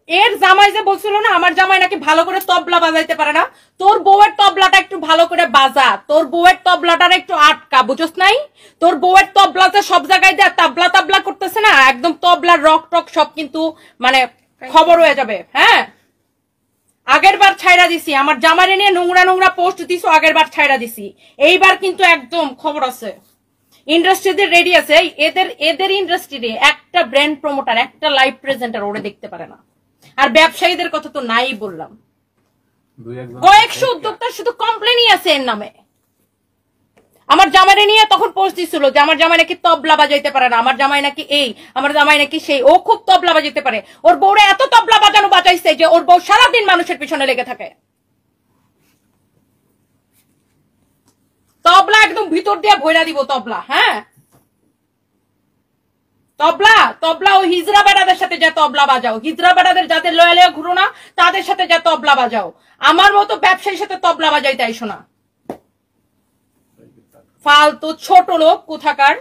এর জামাই যে বলছিল না আমার জামাই নাকি ভালো করে তবলা বাজাইতে পারে না, তোর বউয়ের তবলাটা একটু ভালো করে বাজা, তোর বউয়ের তবলাটার একটু আটকা, বুঝছ নাই? তোর বউয়ের তবলাতে সব জায়গায় দেয় তাবলা তাবলা করতেছে না, একদম তবলার রক টক সব কিন্তু মানে খবর হয়ে যাবে। হ্যাঁ, আগের বার ছাইরা দিছি, আমার জামাইরে নিয়ে নোংরা নোংরা পোস্ট দিছো, আগের বার ছাইরা দিছি, এইবার কিন্তু একদম খবর আছে। ইন্ডাস্ট্রিতে রেডি আছে, এদের ইন্ডাস্ট্রিতে একটা ব্র্যান্ড প্রমোটার, একটা লাইভ প্রেজেন্টার ওরে দেখতে পারে না। আর ব্যবসায়ীদের কথা তো নাই বললাম, কয়েকশো উদ্যোক্তার শুধু কমপ্লেনই আছে এর নামে। আমার জামাইরে নিয়ে তখন পোস্ট দিছিল যে আমার জামাই নাকি তবলা বাজাইতে পারে না, আমার জামাই নাকি এই, আমার জামাই নাকি সেই, ও খুব তবলা বাজাইতে পারে। ওর বউরে এত তবলা বাজানো বাজাইছে যে ওর বউ সারাদিন মানুষের পিছনে লেগে থাকে। তবলা একদম ভিতর দিয়ে ভইরা দিব তবলা। হ্যাঁ, তবলা তবলা ও হিজরা বেড়াদের সাথে যা তবলা বাজাও, হিজরা বেড়াদের যাদের লয়ে লয়ে ঘুরো না তাদের সাথে যা তবলা বাজাও, আমার মতো ব্যবসায়ীর সাথে তবলা বাজাইতে আইসো না। ফালতু ছোট লোক কোথাকার।